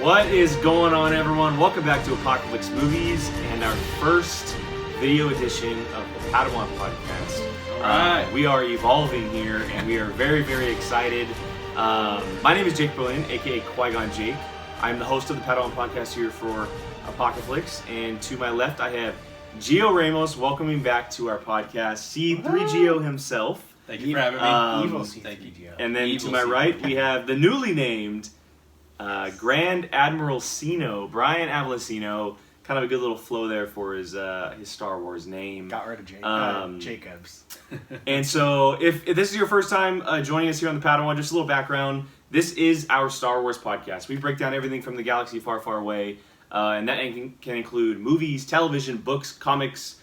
What is going on, everyone? Welcome back to Apocaflix Movies and our first video edition of the Padawan Podcast. Alright. We are evolving here and we are very, very excited. My name is Jake Berlin, aka Qui-Gon Jake. I'm the host of the Padawan Podcast here for Apocaflix, and to my left I have Gio Ramos welcoming back to our podcast, C3Gio himself. Thank you for having me. Evil Thank you, C3Gio. And then Evil to my C3Gio. right we have the newly named Grand Admiral Sino, Brian Avellino. Kind of a good little flow there for his Star Wars name. Got rid of Jacobs. And so, if this is your first time joining us here on the Padawan, just a little background. This is our Star Wars podcast. We break down everything from the galaxy far, far away, and that can include movies, television, books, comics,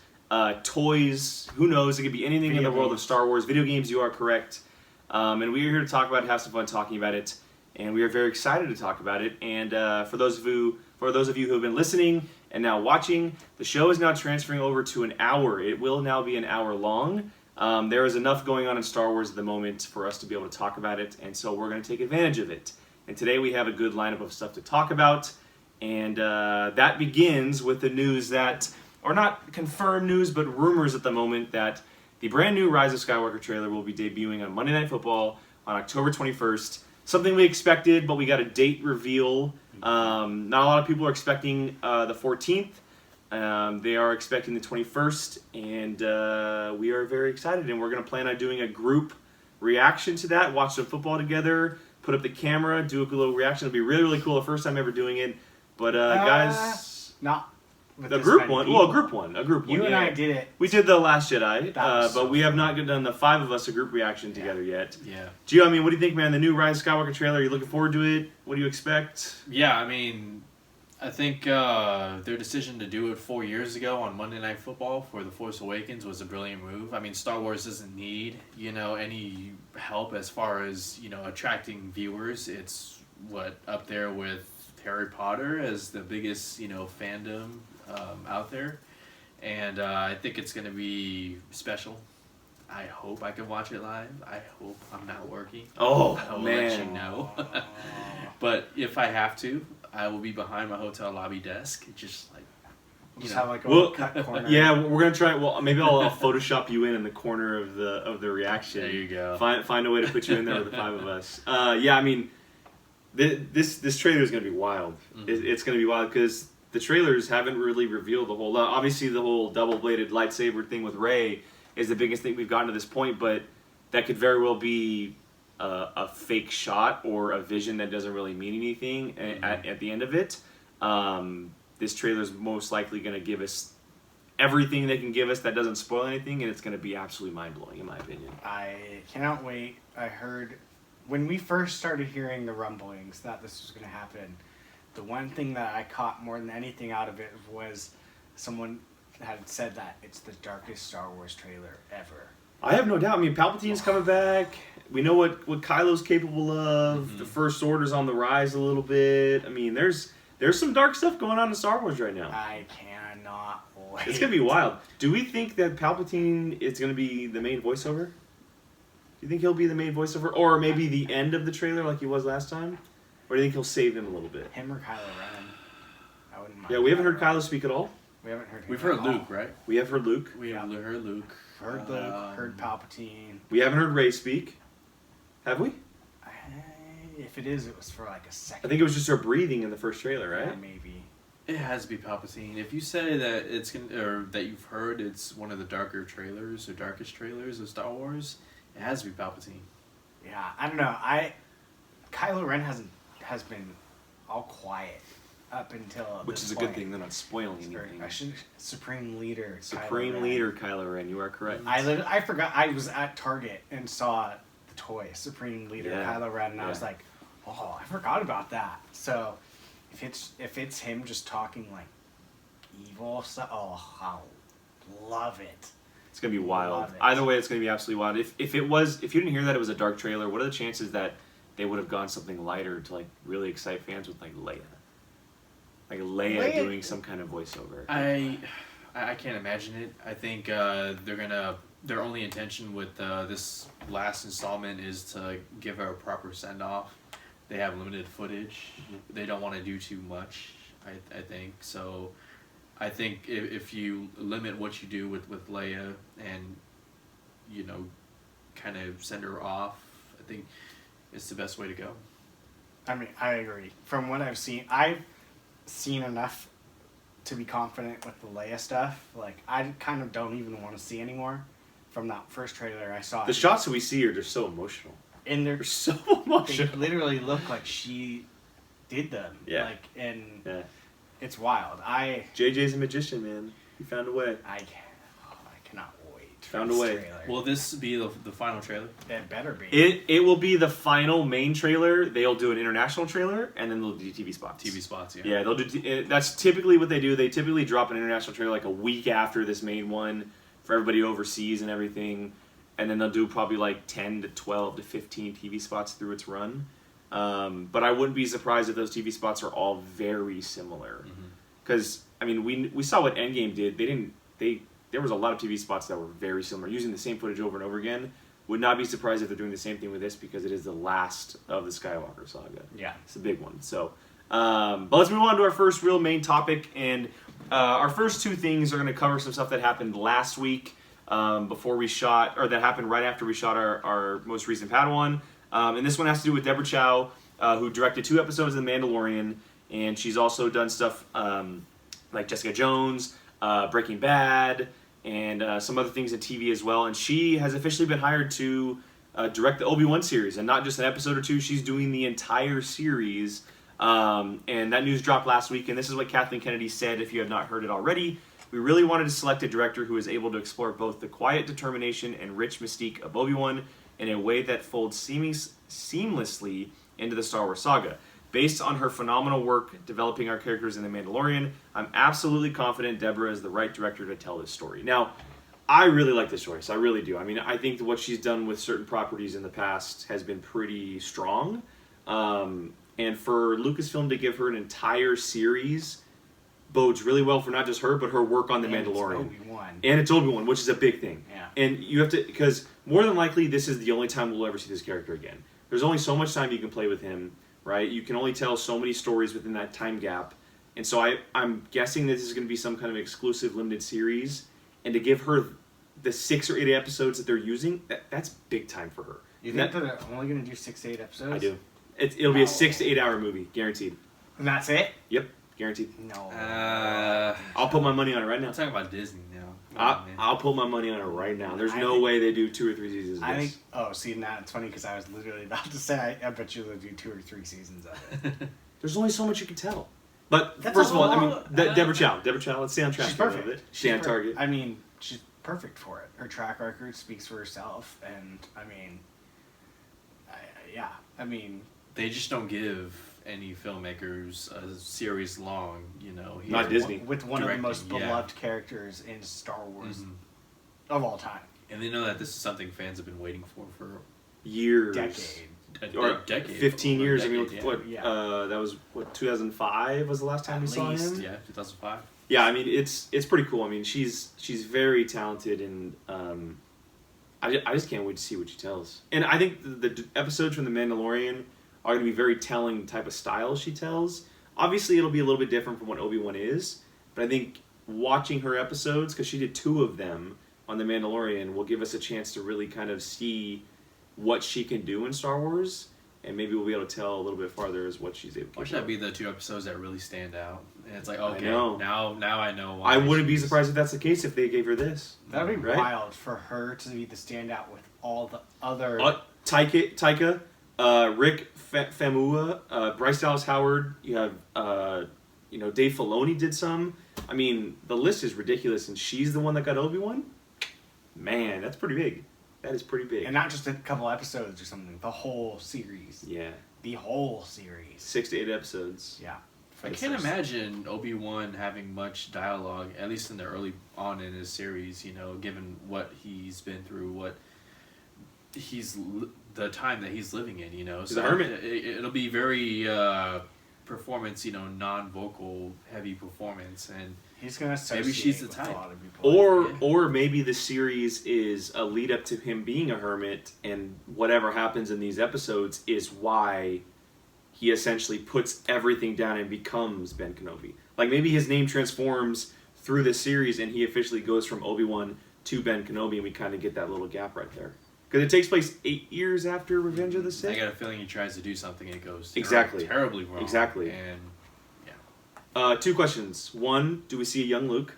toys. Who knows? It could be anything in the world of Star Wars. Video games. You are correct. And we are here to talk about it, have some fun talking about it, and we are very excited to talk about it. And for those of you who have been listening and now watching, the show is now transferring over to an hour. It will now be an hour long. There is enough going on in Star Wars at the moment for us to be able to talk about it, and so we're going to take advantage of it. And today we have a good lineup of stuff to talk about, and that begins with the news that, or not confirmed news, but rumors at the moment that the brand new Rise of Skywalker trailer will be debuting on Monday Night Football on October 21st. Something we expected, but we got a date reveal. Not a lot of people are expecting the 14th. They are expecting the 21st, and we are very excited. And we're going to plan on doing a group reaction to that, watch some football together, put up the camera, do a little reaction. It'll be really, really cool. The first time ever doing it. But guys, Not with the this group many one. people. Well, a group one. You and yeah. I did it. We did the Last Jedi, That was but so we have fun. not done the five of us a group reaction together yet. Yeah. Gio, I mean, what do you think, man? The new Rise of Skywalker trailer, are you looking forward to it? What do you expect? Yeah, I mean, I think their decision to do it 4 years ago on Monday Night Football for The Force Awakens was a brilliant move. I mean, Star Wars doesn't need, any help as far as, attracting viewers. It's, up there with Harry Potter as the biggest, fandom out there. And I think it's going to be special. I hope I can watch it live. I hope I'm not working. Oh, I will man. let you know. But if I have to, I will be behind my hotel lobby desk, just like, Just have like a Well, cut corner. Yeah, we're gonna try. Well, maybe I'll Photoshop you in the corner of the reaction. There you go. Find a way to put you in there with the five of us. Yeah, I mean, this trailer is gonna be wild. Mm-hmm. It's gonna be wild because the trailers haven't really revealed the whole lot. Obviously, the whole double-bladed lightsaber thing with Rey is the biggest thing we've gotten to this point, but that could very well be a fake shot or a vision that doesn't really mean anything at the end of it. This trailer is most likely going to give us everything they can give us that doesn't spoil anything, and it's going to be absolutely mind-blowing, in my opinion. I cannot wait. I heard when we first started hearing the rumblings that this was going to happen, the one thing that I caught more than anything out of it was someone had said that it's the darkest Star Wars trailer ever. I have no doubt. I mean, Palpatine's coming back. We know what Kylo's capable of. Mm-hmm. The First Order's on the rise a little bit. I mean, there's some dark stuff going on in Star Wars right now. I cannot wait. It's going to be wild. Do we think that Palpatine is going to be the main voiceover? Do you think he'll be the main voiceover? Or maybe the end of the trailer like he was last time? Or do you think he'll save him a little bit? Him or Kylo Ren. I wouldn't mind. Yeah, we haven't heard Ren. Kylo speak at all. We haven't heard him We've at heard all. Luke, right? We have heard Luke. We have heard Luke. Heard Luke, heard Palpatine. We haven't heard Rey speak. Have we? If it is, it was for like a second. I think it was just her breathing in the first trailer, right? Yeah, maybe. It has to be Palpatine. If you say that or that you've heard it's one of the darker trailers or darkest trailers of Star Wars, it has to be Palpatine. Yeah, I don't know. Kylo Ren has been all quiet up until Which this is a point. good thing. They're not spoiling anything. Supreme Leader. Supreme Leader Kylo Ren. You are correct. I forgot. I was at Target and saw the toy Supreme Leader Yeah. Kylo Ren, and I Yeah. was like, "Oh, I forgot about that." So, if it's him just talking like evil stuff, oh, I'll love it. It's gonna be wild. Love it. Either way, it's gonna be absolutely wild. If you didn't hear that it was a dark trailer, what are the chances that they would have gone something lighter to like really excite fans with like Leia? Like Leia doing some kind of voiceover. I can't imagine it. I think their only intention with this last installment is to give her a proper send off they have limited footage. They don't want to do too much, I think. So I think if you limit what you do with Leia and, you know, kind of send her off, I think it's the best way to go. I mean, I agree. From what I've seen enough to be confident with the Leia stuff. Like, I kind of don't even want to see anymore. From that first trailer I saw. The shots that we see are just so emotional. And They're so emotional. they literally look like she did them. Yeah. Like, and Yeah. it's wild. JJ's a magician, man. He found a way. I cannot wait. for Found a this way. trailer. Will this be the final trailer? It better be. It will be the final main trailer. They'll do an international trailer, and then they'll do TV spots. TV spots, yeah. Yeah, they'll do. That's typically what they do. They typically drop an international trailer like a week after this main one for everybody overseas and everything, and then they'll do probably like 10 to 12 to 15 TV spots through its run. But I wouldn't be surprised if those TV spots are all very similar, because I mean we saw what Endgame did. There was a lot of TV spots that were very similar, using the same footage over and over again. Would not be surprised if they're doing the same thing with this, because it is the last of the Skywalker saga. Yeah. It's a big one. So, but let's move on to our first real main topic. And our first two things are going to cover some stuff that happened last week before we shot, or that happened right after we shot our most recent Padawan. And this one has to do with Deborah Chow, who directed 2 episodes of The Mandalorian. And she's also done stuff like Jessica Jones, Breaking Bad, and some other things in TV as well. And she has officially been hired to direct the OBI-WAN series, and not just an episode or 2. She's doing the entire series. And that news dropped last week, and this is what Kathleen Kennedy said, if you have not heard it already. We really wanted to select a director who is able to explore both the quiet determination and rich mystique of Obi-Wan in a way that folds seamlessly into the Star Wars saga. Based on her phenomenal work developing our characters in The Mandalorian, I'm absolutely confident Deborah is the right director to tell this story. Now, I really like this choice. I really do. I mean, I think that what she's done with certain properties in the past has been pretty strong. And for Lucasfilm to give her an entire series bodes really well for not just her, but her work on The Mandalorian. It's Obi-Wan. And it's Obi-Wan, which is a big thing. Yeah. And you have to, because more than likely, this is the only time we'll ever see this character again. There's only so much time you can play with him, right? You can only tell so many stories within that time gap. And so I'm guessing this is going to be some kind of exclusive limited series. And to give her the 6 or 8 episodes that they're using, that's big time for her. You think that they're only going to do 6 to 8 episodes? I do. It'll be a 6 to 8 hour movie, guaranteed. And that's it? Yep, guaranteed. No. I'll put my money on it right now. I'm talking about Disney now. I'll put my money on it right now. There's no way they do 2 or 3 seasons of this. See, now it's funny because I was literally about to say, I bet you they'll do 2 or 3 seasons of it. There's only so much you can tell. But That's first of all, I mean, lot. Deborah Chow, let's stay on track. She's for a little perfect. bit. Stay on target. I mean, she's perfect for it. Her track record speaks for herself, and I mean, They just don't give any filmmakers a series long, you know. Not Disney. with one of the most Directing, yeah. beloved characters in Star Wars of all time. And they know that this is something fans have been waiting for Years. Decade. Or decade. 15 years. I mean, Decade, what? yeah. That was, 2005 was the last time At we saw least, him? Yeah, 2005. Yeah, I mean, it's pretty cool. I mean, she's very talented, and I just can't wait to see what she tells. And I think the episodes from The Mandalorian are going to be very telling type of style she tells. Obviously, it'll be a little bit different from what Obi-Wan is, but I think watching her episodes, because she did 2 of them on The Mandalorian, will give us a chance to really kind of see what she can do in Star Wars, and maybe we'll be able to tell a little bit farther as what she's able to do. Why should that be the 2 episodes that really stand out? And it's like, okay, know. now I know why. I wouldn't be she's- surprised if that's the case if they gave her this. That'd be Right? wild for her to be the standout with all the other. Taika, Rick Famuyiwa, Bryce Dallas Howard. You have, Dave Filoni did some. I mean, the list is ridiculous, and she's the one that got Obi-Wan. Man, that's pretty big. That is pretty big. And not just a couple episodes or something. The whole series. Yeah, The whole series. 6 to 8 episodes. Yeah. I can't imagine Obi-Wan having much dialogue, at least in the early on in his series, you know, given what he's been through, what the time that he's living in, you know. He's a hermit. It'll be very performance, you know, non-vocal heavy performance, and He's gonna maybe she's the with type. a lot of people. Or maybe the series is a lead up to him being a hermit, and whatever happens in these episodes is why he essentially puts everything down and becomes Ben Kenobi. Like, maybe his name transforms through the series and he officially goes from Obi-Wan to Ben Kenobi, and we kind of get that little gap right there. Because it takes place 8 years after Revenge of the Sith. I got a feeling he tries to do something and it goes terribly wrong. Exactly. And, yeah. 2 questions. 1, do we see a young Luke?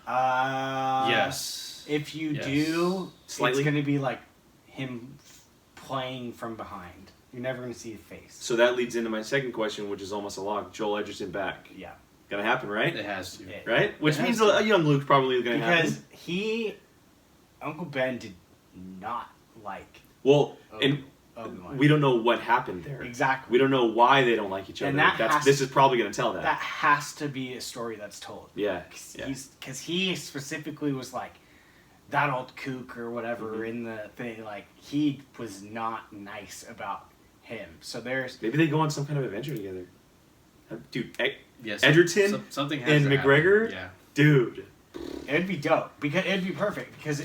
Yes. If you do, Slightly? it's going to be like him playing from behind. You're never going to see his face. So that leads into my second question, which is almost a lock. Joel Edgerton back. Yeah. Gonna happen, right? It has to. Right? Which It means has to. a young Luke's probably gonna happen. Because Uncle Ben did not like Well, and Obi-Wan. we don't know what happened there. Exactly. We don't know why they don't like each other. And This is probably gonna tell that. That has to be a story that's told. Yeah. Because he specifically was like, that old kook or whatever in the thing, like, he was not nice about him. So there's... Maybe they go on some kind of adventure together. Dude, Yes. Edgerton something has and to McGregor? happen. Yeah. Dude. It'd be dope. Because it'd be perfect. Because,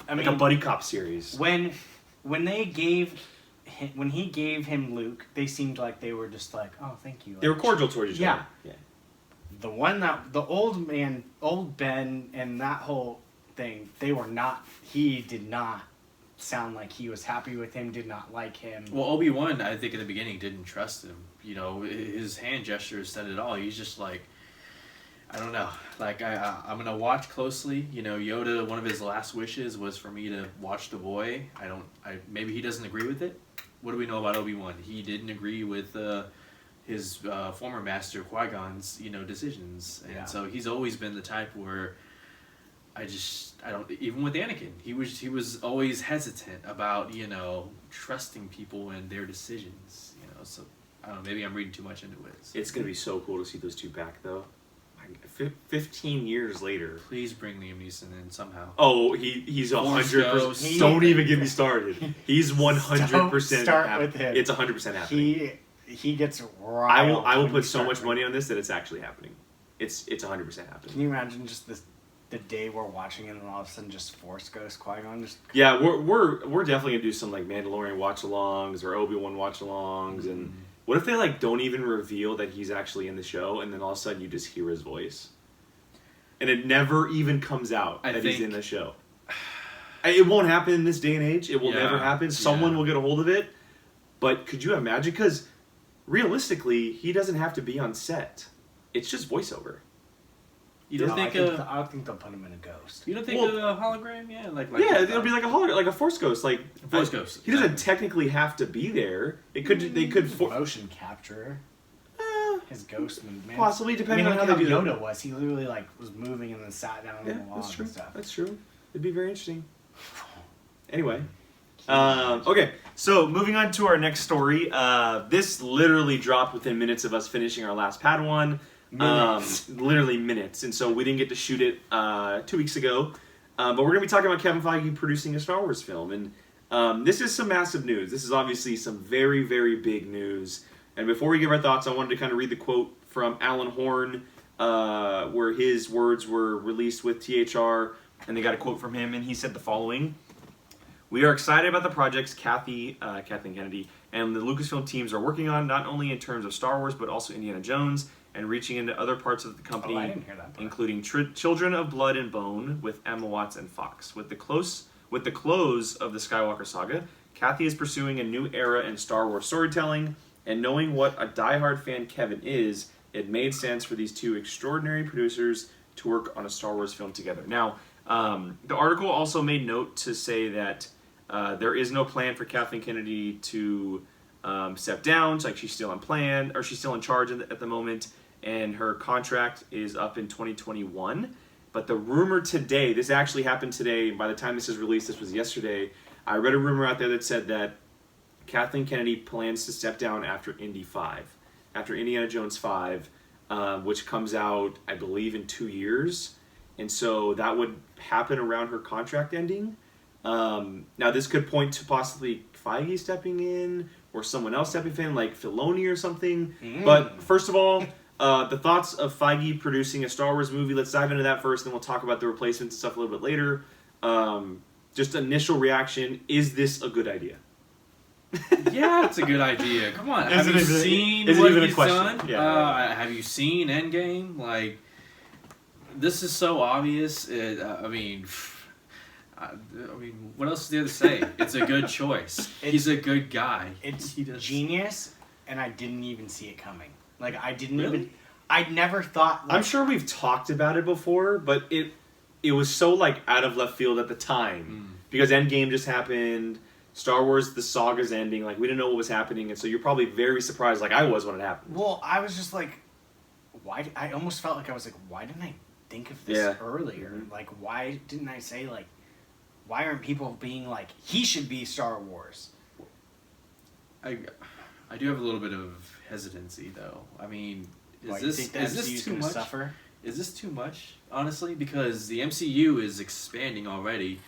Like a buddy cop series. when he gave him Luke, they seemed like they were just like, oh, thank you. They were Like, cordial towards each other. Yeah. the old Ben and that whole thing, he did not sound like he was happy with him, did not like him. Well, Obi-Wan, I think in the beginning didn't trust him. You know, his hand gestures said it all. He's just like, I don't know. Like, I'm going to watch closely. You know, Yoda, one of his last wishes was for me to watch the boy. Maybe he doesn't agree with it. What do we know about Obi-Wan? He didn't agree with his former master, Qui-Gon's, decisions. And so he's always been the type where even with Anakin, he was always hesitant about, trusting people and their decisions, so I don't know, maybe I'm reading too much into it. It's going to be so cool to see those two back, though. 15 years later. Please bring Liam Neeson in somehow. Oh, he's 100%. Don't even get me started. He's 100% Don't start happy. with him. It's 100% happening. He gets riled. I will when put you so start much with money on this that it's actually happening. It's 100% Can happening. you imagine just the day we're watching it and all of a sudden just Force Ghost Qui-Gon just... Yeah, we're definitely gonna do some like Mandalorian watch-alongs or Obi-Wan watch-alongs, and what if they like don't even reveal that he's actually in the show, and then all of a sudden you just hear his voice, and it never even comes out that he's in the show. It won't happen in this day and age. It will never happen. Someone will get a hold of it, but could you imagine? Because realistically, he doesn't have to be on set. It's just voiceover. You don't think I think they'll put him in a ghost. You don't think a hologram? Yeah, it'll be like a hologram, like a Force Ghost. Like Force Ghost. He doesn't technically have to be there. They could motion capture his ghost movement. Possibly, depending on how they do Yoda that. was. He literally was moving and then sat down on the wall that's true. and stuff. That's true. It'd be very interesting. Anyway, okay. So moving on to our next story. This literally dropped within minutes of us finishing our last Padawan. Literally minutes, and so we didn't get to shoot it 2 weeks ago, but we're going to be talking about Kevin Feige producing a Star Wars film, and this is some massive news. This is obviously some very, very big news, and before we give our thoughts, I wanted to kind of read the quote from Alan Horn, where his words were released with THR, and they got a quote from him, and he said the following: "We are excited about the projects Kathleen Kennedy and the Lucasfilm teams are working on, not only in terms of Star Wars, but also Indiana Jones, and reaching into other parts of the company, I didn't hear that part. including Children of Blood and Bone with Emma Watts and Fox. With the close of the Skywalker saga, Kathy is pursuing a new era in Star Wars storytelling, and knowing what a diehard fan Kevin is, it made sense for these two extraordinary producers to work on a Star Wars film together." Now, the article also made note to say that there is no plan for Kathleen Kennedy to step down. Like, she's still she's still in charge at the moment, and her contract is up in 2021. But the rumor today, this actually happened today, by the time this is released, this was yesterday, I read a rumor out there that said that Kathleen Kennedy plans to step down after Indy 5, after Indiana Jones 5, which comes out, I believe, in 2 years. And so that would happen around her contract ending. Now, this could point to possibly Feige stepping in, or someone else stepping in, like Filoni or something. But first of all, the thoughts of Feige producing a Star Wars movie, let's dive into that first, then we'll talk about the replacements and stuff a little bit later. Just initial reaction, is this a good idea? Yeah, it's a good idea. Come on, Is have it you even- seen is it what even a he's question? done? Yeah. Have you seen Endgame? Like, this is so obvious. I mean, what else is there to say? It's a good choice. He's a good guy. It's He does- genius, and I didn't even see it coming. Like, I didn't Really? even... I never thought... Like, I'm sure we've talked about it before, but it was so like out of left field at the time because Endgame just happened. Star Wars, the saga's ending. Like, we didn't know what was happening, and so you're probably very surprised, like I was when it happened. Well, I was just like... Why... I almost felt like I was like, why didn't I think of this Yeah. earlier? Mhm. Like, why didn't I say, like... Why aren't people being like, he should be Star Wars? I do have a little bit of hesitancy, though. I mean, Why, you think the is MCU's this too gonna much? suffer? Is this too much, honestly? Because the MCU is expanding already.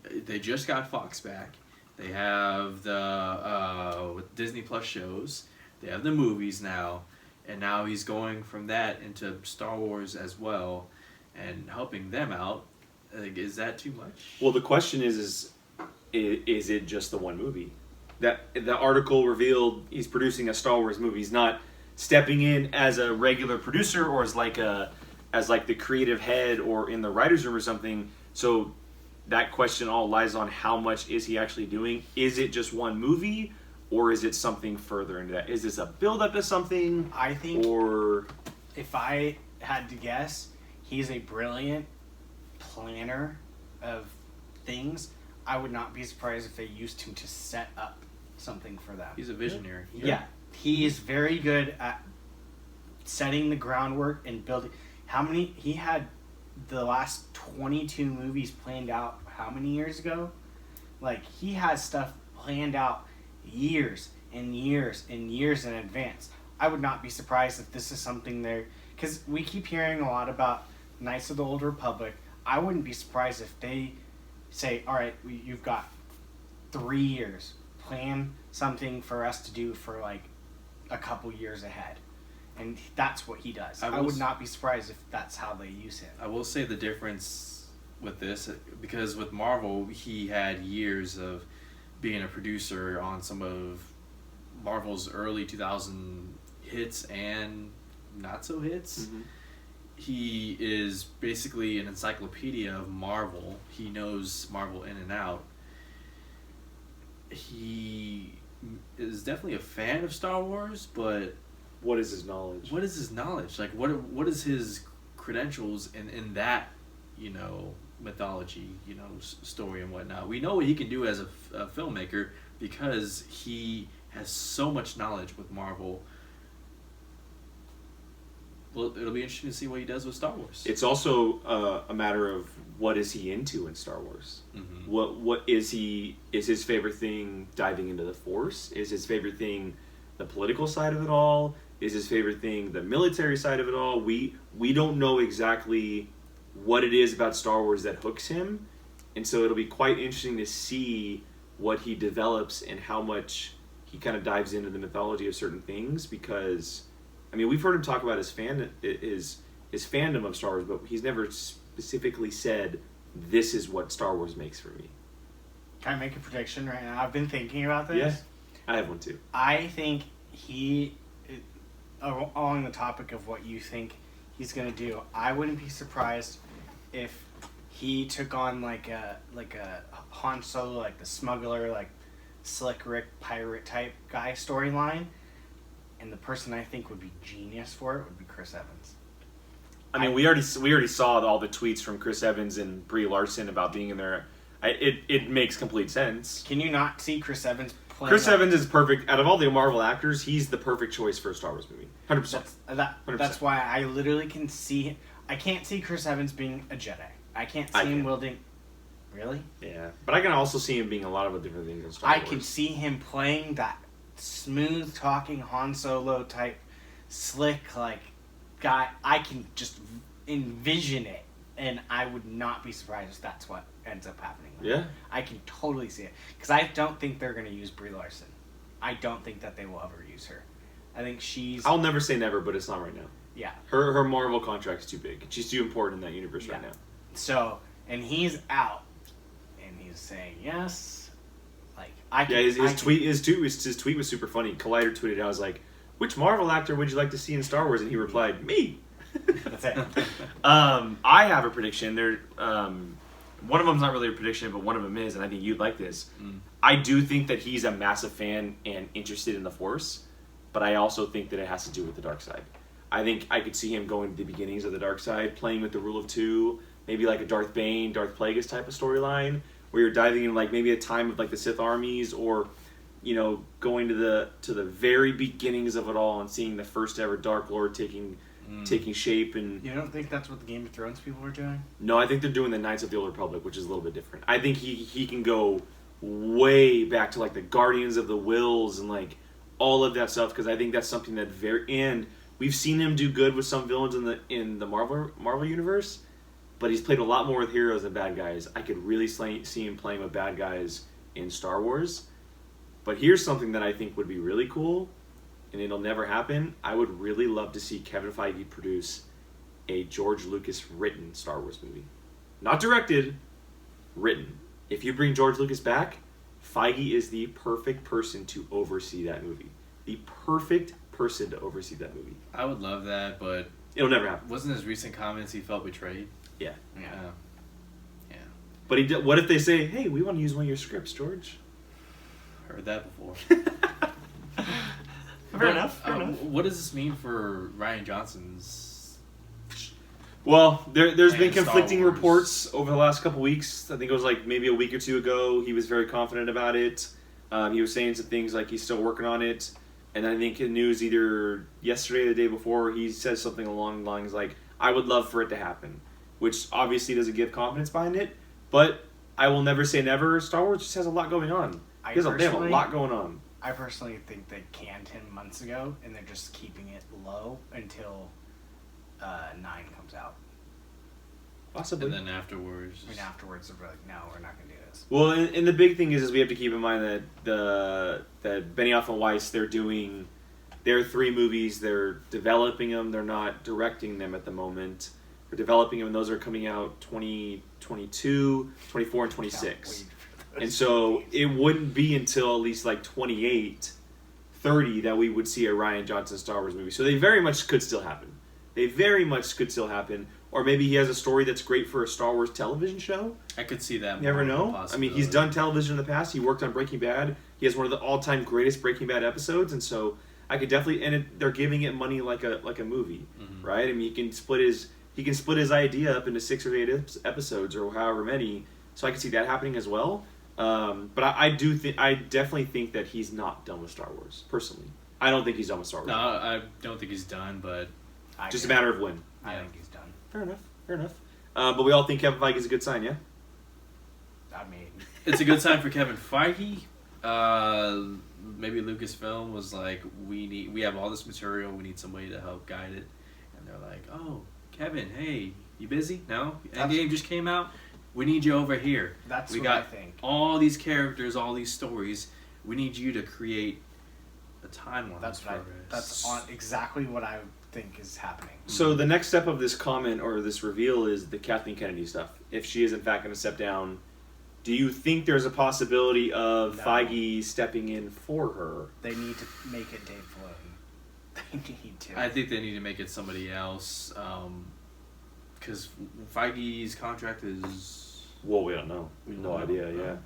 They just got Fox back. They have the with Disney Plus shows. They have the movies now, and now he's going from that into Star Wars as well, and helping them out. Like, is that too much? Well, the question is it just the one movie? That the article revealed he's producing a Star Wars movie. He's not stepping in as a regular producer or as like the creative head or in the writer's room or something. So that question all lies on how much is he actually doing? Is it just one movie, or is it something further into that? Is this a build up to something? I think Or if I had to guess, he's a brilliant planner of things. I would not be surprised if they used him to set up something for them. He's a visionary. Yeah, he is very good at setting the groundwork and building. How many he had the last 22 movies planned out how many years ago? Like, he has stuff planned out years and years and years in advance. I would not be surprised if this is something there, because we keep hearing a lot about Knights of the Old Republic. I wouldn't be surprised if they say, all right, you've got 3 years. Plan something for us to do for like a couple years ahead. And that's what he does. I would not be surprised if that's how they use him. I will say the difference with this, because with Marvel, he had years of being a producer on some of Marvel's early 2000 hits and not so hits. Mhm. He is basically an encyclopedia of Marvel. He knows Marvel in and out. He is definitely a fan of Star Wars, but what is his knowledge? what is his knowledge? Like, what is his credentials in that, mythology, story and whatnot? We know what he can do as a filmmaker because he has so much knowledge with Marvel. Well, it'll be interesting to see what he does with Star Wars. It's also a matter of what is he into in Star Wars. Mm-hmm. What is he? Is his favorite thing diving into the Force? Is his favorite thing the political side of it all? Is his favorite thing the military side of it all? We don't know exactly what it is about Star Wars that hooks him, and so it'll be quite interesting to see what he develops and how much he kind of dives into the mythology of certain things. Because, I mean, we've heard him talk about his fandom of Star Wars, but he's never specifically said, "This is what Star Wars makes for me." Can I make a prediction right now? I've been thinking about this. Yeah, I have one too. I think along the topic of what you think he's gonna do, I wouldn't be surprised if he took on like a Han Solo, like the smuggler, like Slick Rick pirate type guy storyline, and the person I think would be genius for it would be Chris Evans. I mean, we already saw all the tweets from Chris Evans and Brie Larson about being in there. It makes complete sense. Can you not see Chris Evans playing? Chris Evans is perfect. Out of all the Marvel actors, he's the perfect choice for a Star Wars movie. 100%. That's why I literally can see. I can't see Chris Evans being a Jedi. I can't see him wielding. Really? Yeah, but I can also see him being a lot of different things in Star Wars. I can see him playing that smooth talking Han Solo type, slick like guy. I can just envision it, and I would not be surprised if that's what ends up happening. Yeah, I can totally see it because I don't think they're going to use Brie Larson. I don't think that they will ever use her. I think she's. I'll never say never, but it's not right now. Yeah. Her Marvel contract is too big. She's too important in that universe right now. So, and he's out, and he's saying yes. Like his tweet was super funny. Collider tweeted, I was like, which Marvel actor would you like to see in Star Wars? And he replied, me. That's it. I have a prediction. One of them's not really a prediction, but one of them is, and I think you'd like this. I do think that he's a massive fan and interested in the Force, but I also think that it has to do with the dark side. I think I could see him going to the beginnings of the dark side, playing with the Rule of Two, maybe like a Darth Bane, Darth Plagueis type of storyline, where you're diving in like maybe a time of like the Sith armies, or going to the very beginnings of it all and seeing the first ever Dark Lord taking shape. And you don't think that's what the Game of Thrones people are doing? No, I think they're doing the Knights of the Old Republic, which is a little bit different. I think he can go way back to like the Guardians of the Wills and like all of that stuff, because I think that's something that and we've seen him do good with some villains in the Marvel universe, but he's played a lot more with heroes than bad guys. I could really see him playing with bad guys in Star Wars. But here's something that I think would be really cool, and it'll never happen. I would really love to see Kevin Feige produce a George Lucas written Star Wars movie. Not directed, written. If you bring George Lucas back, Feige is the perfect person to oversee that movie. The perfect person to oversee that movie. I would love that, but it'll never happen. Wasn't his recent comments he felt betrayed? Yeah. Yeah. But he did, what if they say, hey, we want to use one of your scripts, George? Heard that before. Fair enough. What does this mean for Rian Johnson's? Well, there's been Star conflicting Wars reports over the last couple weeks. I think it was like maybe a week or two ago. He was very confident about it. He was saying some things like he's still working on it. And I think in news either yesterday or the day before, he says something along the lines like, I would love for it to happen. Which obviously doesn't give confidence behind it. But I will never say never. Star Wars just has a lot going on. They have a lot going on. I personally think they canned him months ago, and they're just keeping it low until 9 comes out. Possibly. And then afterwards. And afterwards, they're like, no, we're not going to do this. Well, and the big thing is we have to keep in mind that that Benioff and Weiss, they're doing their 3 movies. They're developing them. They're not directing them at the moment. They're developing them, and those are coming out 2022, 24, and 26. And so it wouldn't be until at least like 28, 30 that we would see a Rian Johnson Star Wars movie. So they very much could still happen. Or maybe he has a story that's great for a Star Wars television show. I could see that. You never know. I mean, he's done television in the past. He worked on Breaking Bad. He has one of the all-time greatest Breaking Bad episodes, and so I could definitely. They're giving it money like a movie, right? I mean, he can split his idea up into 6 or 8 episodes or however many. So I could see that happening as well. But I definitely think that he's not done with Star Wars. Personally, I don't think he's done with Star Wars. No, I don't think he's done, but just a matter of when. I think he's done. Fair enough. But we all think Kevin Feige is a good sign, yeah? I mean, it's a good sign for Kevin Feige. Maybe Lucasfilm was like, we have all this material, we need somebody to help guide it, and they're like, oh, Kevin, hey, you busy? No, Endgame just came out. We need you over here. That's we what got I think. All these characters, all these stories. We need you to create a timeline. That's on exactly what I think is happening. So the next step of this comment or this reveal is the Kathleen Kennedy stuff. If she is in fact going to step down, do you think there's a possibility of Feige stepping in for her? They need to make it Dave Filoni. They need to. I think they need to make it somebody else. Because Feige's contract is... Well, we don't know. We no don't idea, know.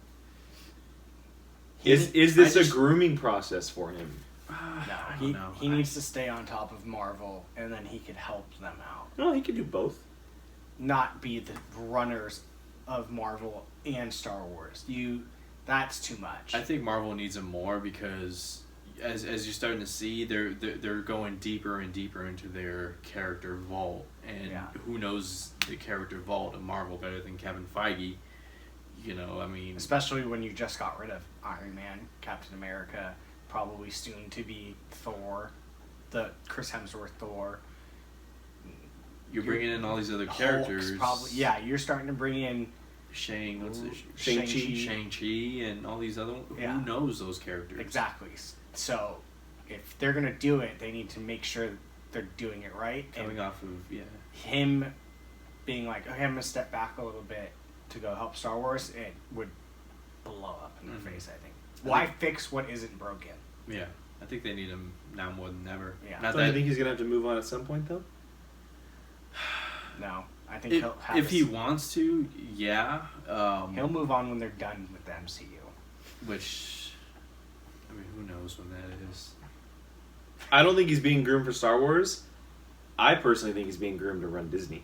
Yeah. Is this a grooming process for him? No, he needs to stay on top of Marvel, and then he could help them out. No, he could do both. Not be the runners of Marvel and Star Wars. That's too much. I think Marvel needs him more because... As you're starting to see, they're going deeper and deeper into their character vault, and who knows the character vault of Marvel better than Kevin Feige? I mean, especially when you just got rid of Iron Man, Captain America, probably soon to be Thor, the Chris Hemsworth Thor. You're bringing in all these other characters. You're starting to bring in Shang-Chi and all these other ones. Who knows those characters? Exactly. So, if they're going to do it, they need to make sure they're doing it right. Coming off of, him being like, okay, I'm going to step back a little bit to go help Star Wars, it would blow blow up in their Mhm. face, I think. Why fix what isn't broken? Yeah, I think they need him now more than ever. Yeah. Not Don't you that think he's gonna have to move on at some point though? No. I think if, he'll have if he wants to, yeah. he'll move on when they're done with the MCU. Which, I mean, who knows when that is? I don't think he's being groomed for Star Wars. I personally think he's being groomed to run Disney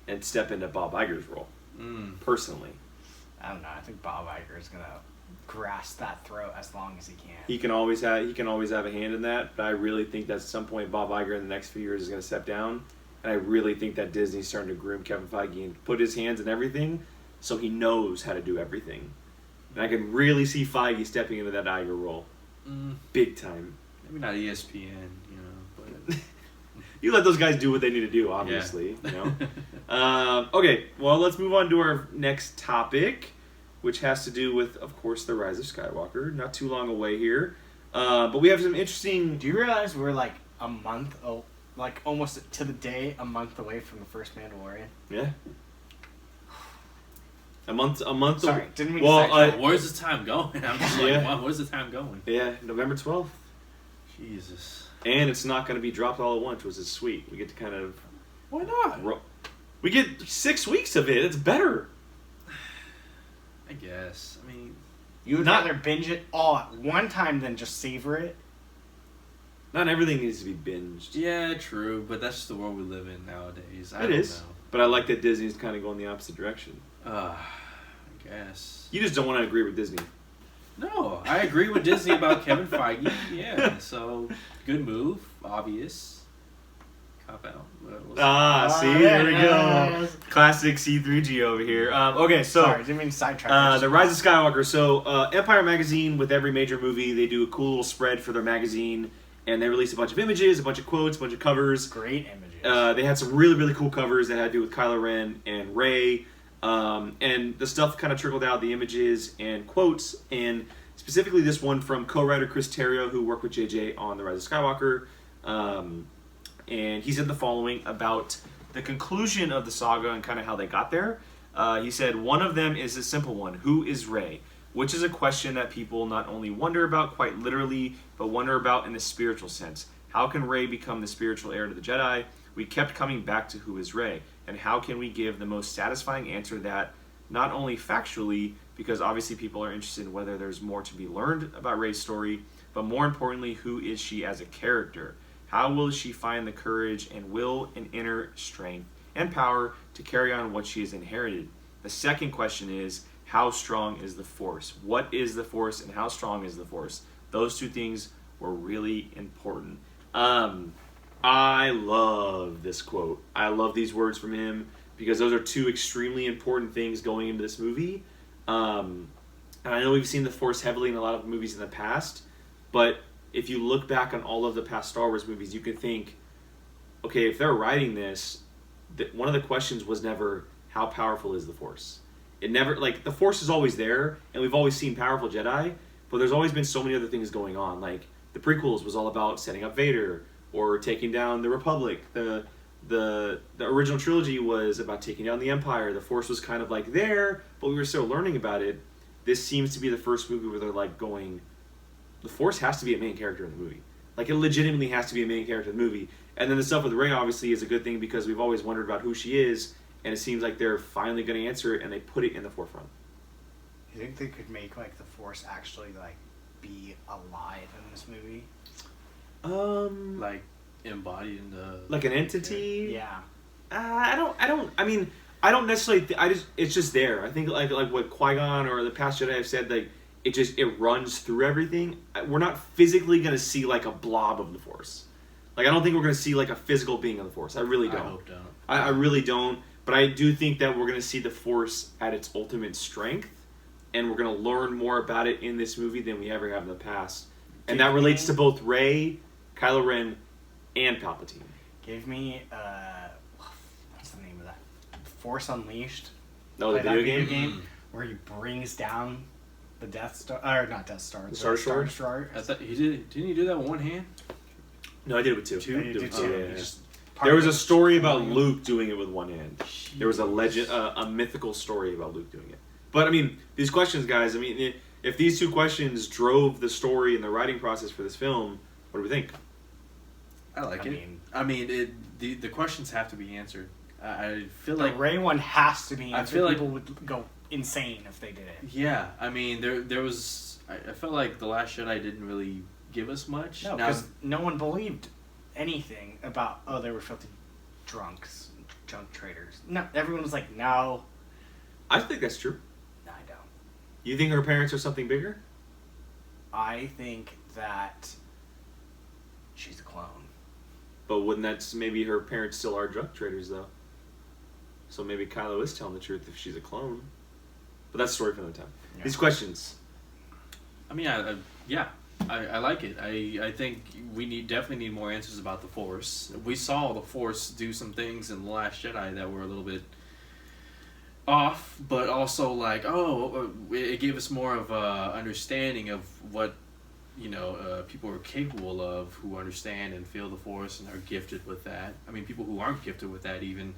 and step into Bob Iger's role. Personally, I don't know. I think Bob Iger is gonna grasp that throat as long as he can. he can always have a hand in that. But I really think that at some point Bob Iger in the next few years is going to step down, and I really think that Disney's starting to groom Kevin Feige and put his hands in everything, so he knows how to do everything. And I can really see Feige stepping into that Iger role, big time. Maybe not ESPN, but You let those guys do what they need to do, obviously. Yeah. You know. Okay, well, let's move on to our next topic, which has to do with, of course, the Rise of Skywalker. Not too long away here, but we have some interesting. Do you realize we're like a month, like almost to the day, a month away from the first Mandalorian? Yeah. A month. Sorry, didn't mean Well, to sidetrack. where's the time going? I'm just like, Yeah. wow, where's the time going? Yeah, November 12th. Jesus. And it's not going to be dropped all at once, which is sweet. We get to kind of. Why not? We get 6 weeks of it. It's better. I guess. I mean, You would Not- rather binge it all at one time than just savor it? Not everything needs to be binged. yeah, true, but that's just the world we live in nowadays. I It don't is. know. But I like that Disney's kind of going the opposite direction. I guess. You just don't want to agree with Disney. No, I agree with Disney about Kevin Feige. Yeah, so good move, obvious. Cop out. See, there we go. Classic C3G over here. Okay, so Sorry, didn't mean to sidetrack. the Rise of Skywalker. So Empire Magazine, with every major movie, they do a cool little spread for their magazine, and they release a bunch of images, a bunch of quotes, a bunch of covers. Great images. They had some really, really cool covers that had to do with Kylo Ren and Rey. And the stuff kind of trickled out, the images and quotes, and specifically this one from co-writer Chris Terrio, who worked with JJ on The Rise of Skywalker. And he said the following about the conclusion of the saga and kind of how they got there. He said, one of them is a simple one. Who is Rey? Which is a question that people not only wonder about quite literally, but wonder about in the spiritual sense. How can Rey become the spiritual heir to the Jedi? We kept coming back to who is Rey, and how can we give the most satisfying answer that, not only factually, because obviously people are interested in whether there's more to be learned about Rey's story, but more importantly, who is she as a character? How will she find the courage and will and inner strength and power to carry on what she has inherited? The second question is, how strong is the Force? What is the Force and how strong is the Force? Those two things were really important. I love this quote. I love these words from him because those are two extremely important things going into this movie. And I know we've seen the Force heavily in a lot of movies in the past, but if you look back on all of the past Star Wars movies, you can think, okay, if they're writing this, one of the questions was never, how powerful is the Force? It never, like, the Force is always there, and we've always seen powerful Jedi, but there's always been so many other things going on. Like, the prequels was all about setting up Vader, or taking down the Republic. The original trilogy was about taking down the Empire. The Force was kind of like there, but we were still learning about it. This seems to be the first movie where they're like going, the Force has to be a main character in the movie. Like, it legitimately has to be a main character in the movie. And then the stuff with Rey obviously is a good thing because we've always wondered about who she is, and it seems like they're finally going to answer it, and they put it in the forefront. You think they could make, like, the Force actually, like, be alive in this movie? Like embodied in the Like an entity? Yeah. I don't necessarily. It's just there. I think like what Qui-Gon or the past Jedi have said, like it runs through everything. We're not physically gonna see like a blob of the Force. Like, I don't think we're gonna see like a physical being of the Force. I really don't. I hope don't. I really don't. But I do think that we're gonna see the Force at its ultimate strength, and we're gonna learn more about it in this movie than we ever have in the past. And that relates to both Rey, Kylo Ren, and Palpatine. Gave me, what's the name of that? Force Unleashed. No, the Play that video game? where he brings down the Death Star, or not Death Star, the Star Star Destroyer? Destroyer. I thought didn't he do that with one hand? No, I did it with two. Yeah, you did too. Yeah, You yeah. just There was a story about pulling him. Luke doing it with one hand. There was a legend, a mythical story about Luke doing it. But I mean, these questions, guys. I mean, if these two questions drove the story and the writing process for this film, what do we think? I like it. The questions have to be answered. I feel The like Rey one has to be I answered. feel like- People would go insane if they did it. yeah. I mean, there was. I felt like The Last Jedi didn't really give us much. No, Now, because no one believed anything about, oh, they were filthy drunks, junk traders. No, everyone was like, no, I think that's true. I don't. You think her parents are something bigger? I think that she's a clone. But wouldn't that maybe her parents still are drug traders though? So maybe Kylo is telling the truth if she's a clone. But that's a story for another time. Yeah. These questions. I mean, I like it. I think we definitely need more answers about the Force. We saw the Force do some things in The Last Jedi that were a little bit off, but also like, it gave us more of a understanding of what people are capable of, who understand and feel the Force and are gifted with that. I mean, people who aren't gifted with that even.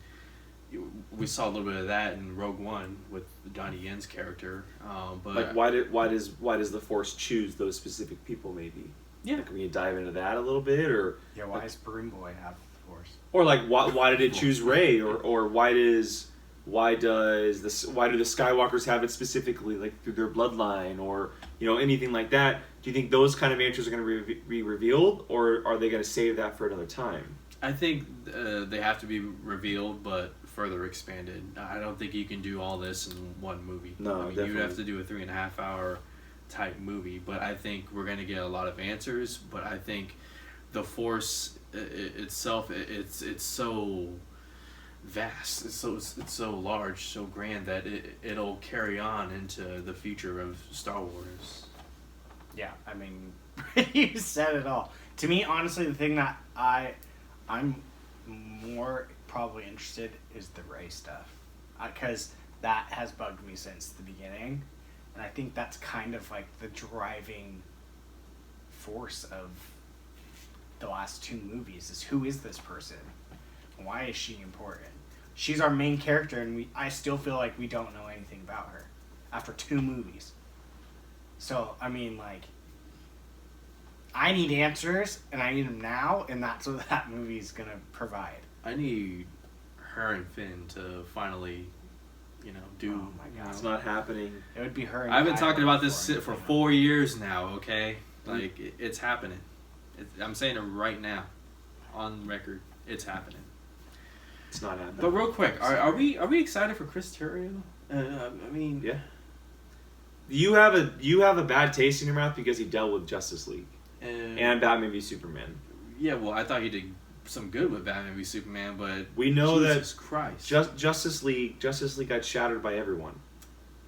We saw a little bit of that in Rogue One with Donnie Yen's character, but Like why does the Force choose those specific people? Maybe. yeah, Like, can we dive into that a little bit, or Yeah, why does Broom Boy have the Force? or like why did it choose Rey, or why do the Skywalkers have it specifically, like through their bloodline, or anything like that? Do you think those kind of answers are going to be revealed, or are they going to save that for another time? I think they have to be revealed, but further expanded. I don't think you can do all this in one movie. No, I mean, definitely. you'd have to do a 3.5 hour type movie, but I think we're going to get a lot of answers. But I think the Force itself, it's so vast, it's so large, so grand that it'll carry on into the future of Star Wars. Yeah, I mean, you said it all. To me, honestly, the thing that I'm more probably interested is the Rey stuff, because that has bugged me since the beginning, and I think that's kind of like the driving force of the last two movies is, who is this person? Why is she important? She's our main character, and I still feel like we don't know anything about her after 2 movies. So, I mean, like, I need answers, and I need them now, and that's what that movie's going to provide. I need her and Finn to finally, do. Oh my God. It's not happening. It would be her and I've been Kylo talking about this before for anything 4 years now. Okay, like it's happening. I'm saying it right now, on record. It's happening. It's not happening. But real quick, are we excited for Chris Terrio? I mean, Yeah. You have a bad taste in your mouth because he dealt with Justice League and Batman v Superman. yeah. Well, I thought he did some good with Batman v Superman, but We know Jesus that Christ. Justice League got shattered by everyone.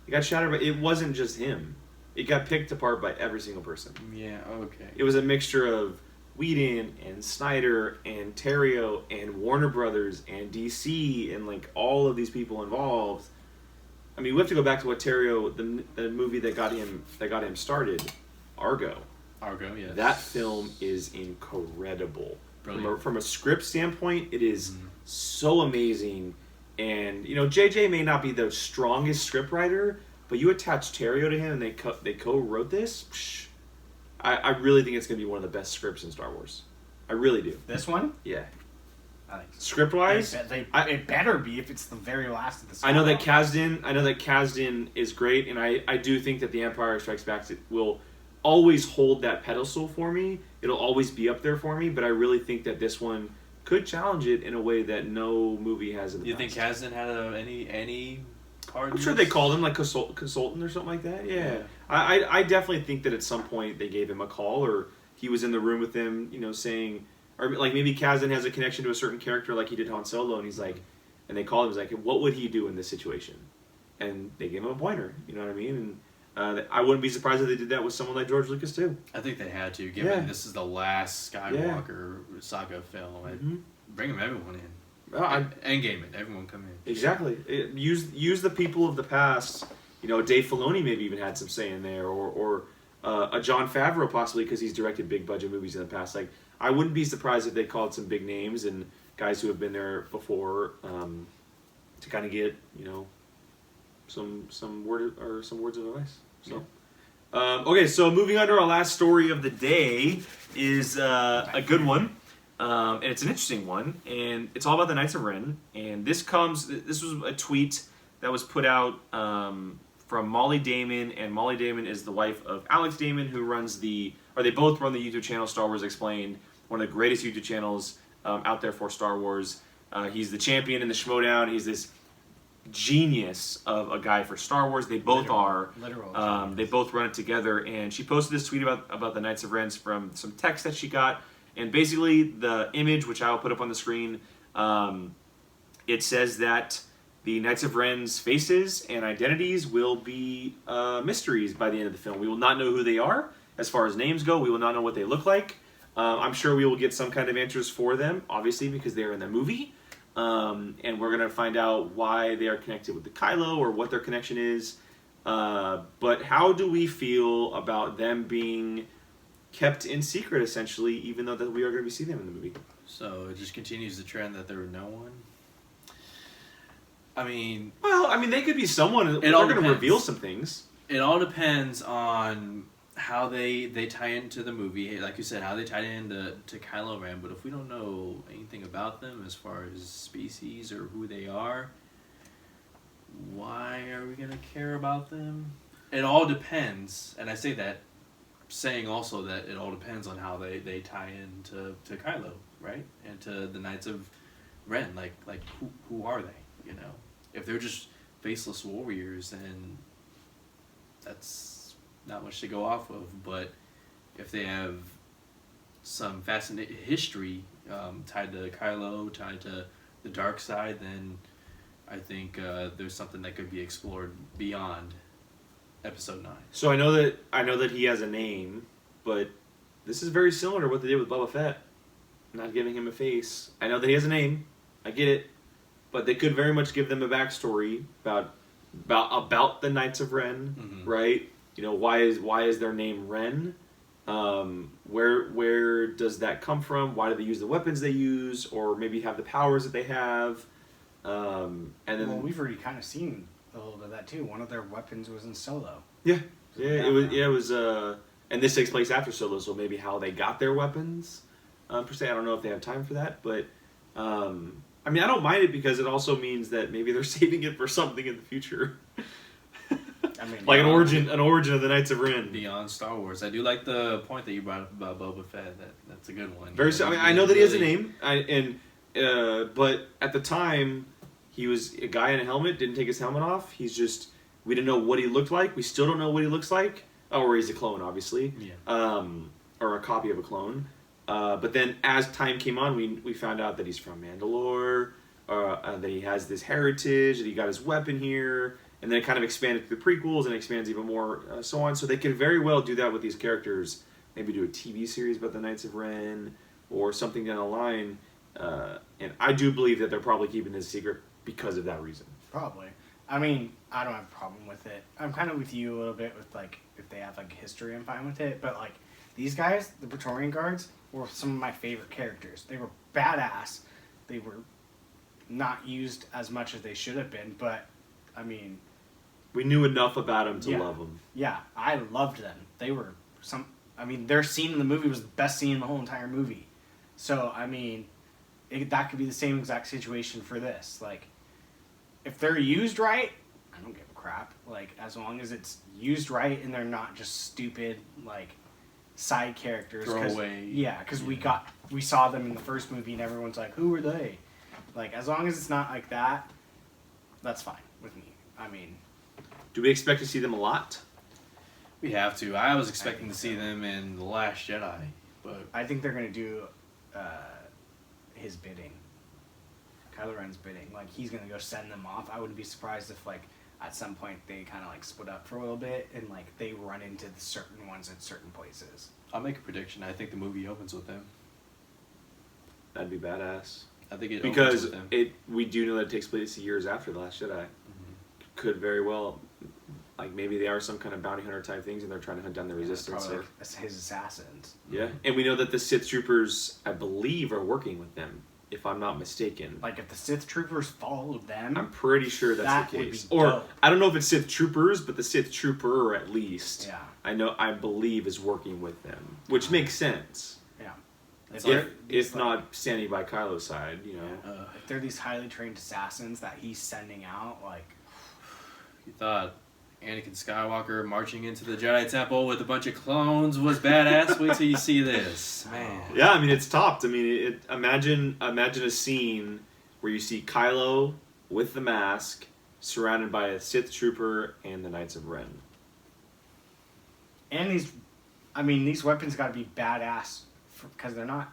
It got shattered, but it wasn't just him. It got picked apart by every single person. Yeah. Okay. It was a mixture of Whedon and Snyder and Terrio and Warner Brothers and DC and like all of these people involved. I mean, we have to go back to what Terrio, the movie that got him started, Argo. Argo. Yes. That film is incredible. Brilliant. From a script standpoint, it is so amazing. And JJ may not be the strongest script writer, but you attach Terrio to him and they co-wrote this. Psh, I really think it's going to be one of the best scripts in Star Wars. I really do. This one? Yeah. I think so. Script-wise, it better be if it's the very last of the I know that Skywalker. Kasdan is great, and I do think that The Empire Strikes Back will always hold that pedestal for me. It'll always be up there for me, but I really think that this one could challenge it in a way that no movie has in the You past. think Kasdan had any card? I'm sure they called him like consultant or something like that. Yeah. Yeah. I definitely think that at some point they gave him a call, or he was in the room with them, saying, or like maybe Kasdan has a connection to a certain character like he did Han Solo, and he's like, and they called him, he's like, what would he do in this situation? And they gave him a pointer, you know what I mean? And I wouldn't be surprised if they did that with someone like George Lucas too. I think they had to, given this is the last Skywalker saga film. Bring everyone in. Endgame it. Everyone come in. Exactly. Use the people of the past. Dave Filoni maybe even had some say in there, or a Jon Favreau possibly, because he's directed big budget movies in the past. Like, I wouldn't be surprised if they called some big names and guys who have been there before to kind of get some words of advice. So. Okay, so moving on to our last story of the day is a good one, and it's an interesting one, and it's all about the Knights of Ren. And this was a tweet that was put out from Molly Damon, and Molly Damon is the wife of Alex Damon, who they both run the YouTube channel Star Wars Explained, one of the greatest YouTube channels out there for Star Wars. He's the champion in the Schmodown. He's this genius of a guy for Star Wars. They both literal they both run it together, and she posted this tweet about the Knights of Ren from some text that she got, and basically the image, which I will put up on the screen, it says that the Knights of Ren's faces and identities will be mysteries by the end of the film. We will not know who they are as far as names go. We will not know what they look like. I'm sure we will get some kind of answers for them, obviously, because they're in the movie. And we're going to find out why they are connected with the Kylo or what their connection is. But how do we feel about them being kept in secret, essentially, even though that we are going to be seeing them in the movie? So it just continues the trend that there were no one? They could be someone. They're going to reveal some things. It all depends on how they tie into the movie, like you said, how they tie into Kylo Ren. But if we don't know anything about them as far as species or who they are, why are we gonna care about them? It all depends, and I say that saying also that it all depends on how they tie into Kylo, right, and to the Knights of Ren. Like who are they? You know, if they're just faceless warriors, then that's not much to go off of. But if they have some fascinating history tied to Kylo, tied to the dark side, then I think there's something that could be explored beyond Episode 9. So I know that he has a name, but this is very similar to what they did with Boba Fett, not giving him a face. I know that he has a name, I get it, but they could very much give them a backstory about the Knights of Ren, right? You know, why is their name Ren? Where does that come from? Why do they use the weapons they use, or maybe have the powers that they have? And then we've already kind of seen a little bit of that too. One of their weapons was in Solo. It was. And this takes place after Solo, so maybe how they got their weapons per se. I don't know if they have time for that, but I don't mind it because it also means that maybe they're saving it for something in the future. Like an origin of the Knights of Ren beyond Star Wars. I do like the point that you brought up about Boba Fett. That's a good one. I know that he has a name, but at the time, he was a guy in a helmet. Didn't take his helmet off. We didn't know what he looked like. We still don't know what he looks like. Oh, or he's a clone, obviously. Yeah. Or a copy of a clone. But then as time came on, we found out that he's from Mandalore. That he has this heritage. That he got his weapon here. And then it kind of expanded through the prequels and expands even more, so on. So they could very well do that with these characters. Maybe do a TV series about the Knights of Ren or something down the line. And I do believe that they're probably keeping this secret because of that reason. Probably. I don't have a problem with it. I'm kind of with you a little bit with, like, if they have, like, history, I'm fine with it. But, like, these guys, the Praetorian Guards, were some of my favorite characters. They were badass. They were not used as much as they should have been, but, we knew enough about them to love them. Yeah, I loved them. They were their scene in the movie was the best scene in the whole entire movie. So, that could be the same exact situation for this. Like, if they're used right, I don't give a crap. Like, as long as it's used right and they're not just stupid, like, side characters. Throwaway. Yeah, because we saw them in the first movie and everyone's like, who are they? Like, as long as it's not like that, that's fine with me. Do we expect to see them a lot? We have to. I was expecting to see them in The Last Jedi, but I think they're going to do his bidding. Kylo Ren's bidding. Like, he's going to go send them off. I wouldn't be surprised if, like, at some point they kind of, like, split up for a little bit and, like, they run into the certain ones at certain places. I'll make a prediction. I think the movie opens with them. That'd be badass. I think it because opens with them. We do know that it takes place years after The Last Jedi. Could very well, like, maybe they are some kind of bounty hunter type things and they're trying to hunt down the resistance. Probably his assassins. Yeah, and we know that the Sith troopers, I believe, are working with them if I'm not mistaken. Like, if the Sith troopers followed them, I'm pretty sure that's that the would case. be Or dope. I don't know if it's Sith troopers, but the Sith trooper, at least, yeah, I believe, is working with them, which makes sense. yeah. If not standing by Kylo's side, you know. If they're these highly trained assassins that he's sending out, like, You thought Anakin Skywalker marching into the Jedi Temple with a bunch of clones was badass? Wait till you see this, man. Yeah, I mean, it's topped. I mean, imagine a scene where you see Kylo with the mask, surrounded by a Sith trooper and the Knights of Ren. and these weapons got to be badass because they're not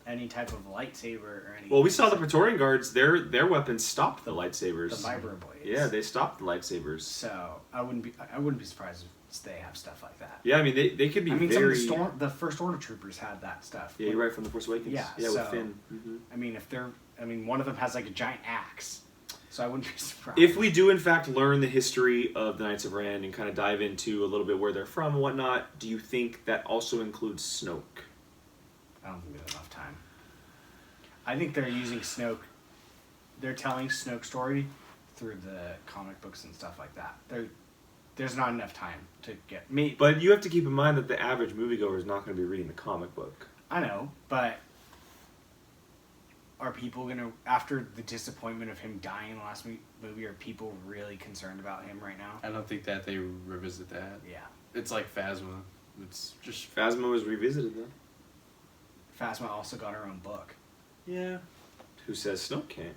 any type of lightsaber or anything. Well, we saw the Praetorian Guards. Their weapons stopped the lightsabers. the vibra blades. Yeah, they stopped the lightsabers. So I wouldn't be surprised if they have stuff like that. Yeah, I mean, they could be very... some of the First Order troopers had that stuff. Yeah, you're right, from The Force Awakens. Yeah, with so, Finn. Mm-hmm. One of them has like a giant axe, so I wouldn't be surprised. If we do, in fact, learn the history of the Knights of Ren and kind of dive into a little bit where they're from and whatnot, do you think that also includes Snoke? I don't think there's enough time. I think they're using Snoke. They're telling Snoke's story through the comic books and stuff like that. There's not enough time to get me. But you have to keep in mind that the average moviegoer is not going to be reading the comic book. I know, but are people going to, after the disappointment of him dying in the last movie, are people really concerned about him right now? I don't think that they revisit that. Yeah. It's like Phasma. It's just... Phasma was revisited, though. Phasma also got her own book. Yeah. Who says Snoke can't?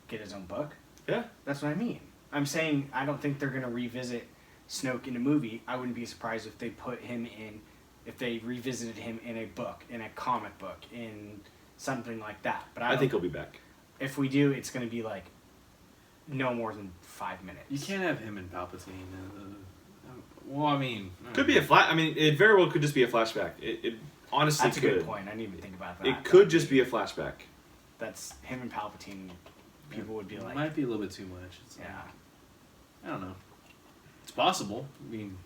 Get his own book? Yeah. That's what I mean. I'm saying I don't think they're going to revisit Snoke in a movie. I wouldn't be surprised if they put him in, if they revisited him in a book, in a comic book, in something like that. But I think he'll be back. If we do, it's going to be like no more than 5 minutes. You can't have him and Palpatine. Well, I mean... Could be a flash. I mean, it very well could just be a flashback. It honestly That's could. a good point. I didn't even think about that. It could just be a flashback. That's him and Palpatine. People would be It like... might be a little bit too much. It's Yeah. I don't know. It's possible. I mean...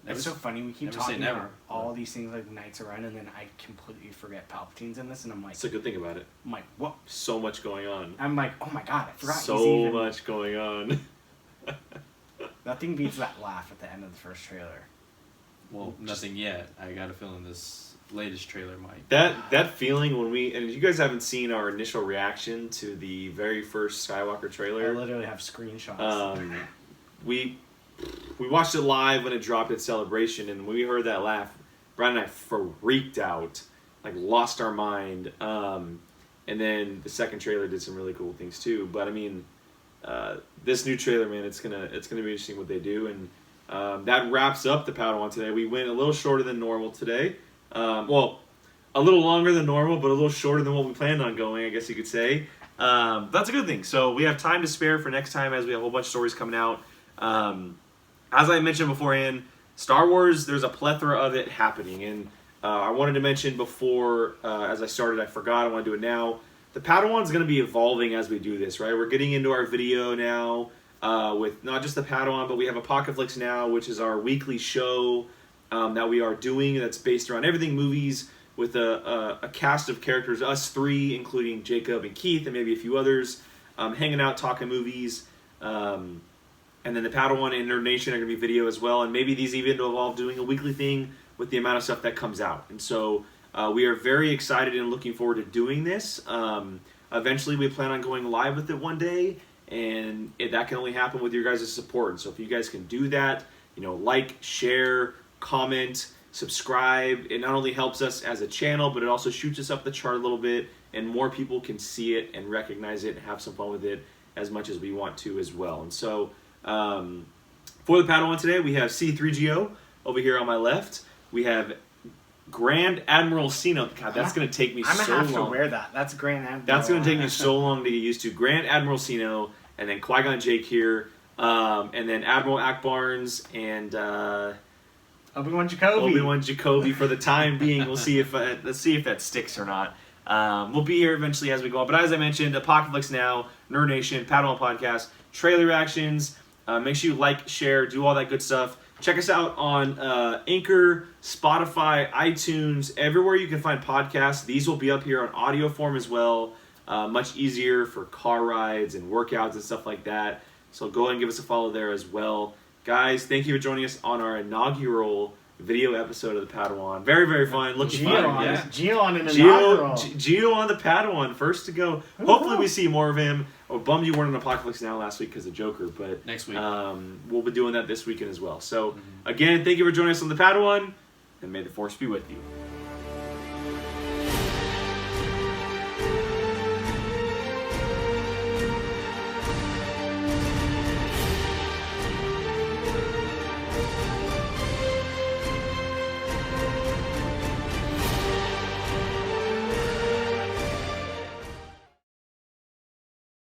It's so funny. We keep never say talking never. about all these things like Knights of Ren, and then I completely forget Palpatine's in this, and I'm like... That's a good thing about it. I'm like, what? So much going on. I'm like, oh my god, I forgot he's So even... much going on. Nothing beats that laugh at the end of the first trailer. Well, nothing yet. I got a feeling this latest trailer might. That feeling when we... And you guys haven't seen our initial reaction to the very first Skywalker I trailer. literally have screenshots. We watched it live when it dropped at Celebration, and when we heard that laugh, Brian and I freaked out, like lost our mind. And then the second trailer did some really cool things too. But I mean, this new trailer, man, it's gonna be interesting what they do. And that wraps up the Padawan today. We went a little shorter than normal today. Well, a little longer than normal, but a little shorter than what we planned on going, I guess you could say. That's a good thing. So we have time to spare for next time as we have a whole bunch of stories coming out. As I mentioned beforehand, Star Wars, there's a plethora of it happening. And I wanted to mention before, as I started, I forgot, I want to do it now. The Padawan's going to be evolving as we do this, right? We're getting into our video now with not just the Padawan, but we have Apocaflix now, which is our weekly show that we are doing that's based around everything movies with a cast of characters, us three, including Jacob and Keith and maybe a few others, hanging out, talking movies. And then the Padawan and Nerd Nation are going to be video as well. And maybe these even evolve doing a weekly thing with the amount of stuff that comes out. And so we are very excited and looking forward to doing this. Eventually we plan on going live with it one day. And that can only happen with your guys' support. And so if you guys can do that, like, share, comment, subscribe. It not only helps us as a channel, but it also shoots us up the chart a little bit. And more people can see it and recognize it and have some fun with it as much as we want to as well. And so... for the Padawan today, we have C3GO over here on my left. We have Grand Admiral Sino. God, that's going to take me so long. I'm going to have to wear that. That's Grand Admiral. That's going to take me so long to get used to. Grand Admiral Sino, and then Qui-Gon Jake here, and then Admiral Akbarns, and Obi-Wan Jacoby. Obi-Wan Jacoby for the time being. We'll see if let's see if that sticks or not. We'll be here eventually as we go on. But as I mentioned, Apocaflix now, Nerd Nation, Padawan Podcast, trailer reactions. Make sure you like, share, do all that good stuff. Check us out on Anchor, Spotify, iTunes, everywhere you can find podcasts. These will be up here on audio form as well. Much easier for car rides and workouts and stuff like that. So go ahead and give us a follow there as well. Guys, thank you for joining us on our inaugural video episode of the Padawan. Very, very fun. Looking Geo fun. on, Yeah. Geo on an inaugural. Geo on the Padawan, first to go. Hopefully we see more of him. Oh, bummed you weren't on Apocaflix Now last week because of Joker, but Next week. We'll be doing that this weekend as well. So again, thank you for joining us on the Padawan, and may the Force be with you.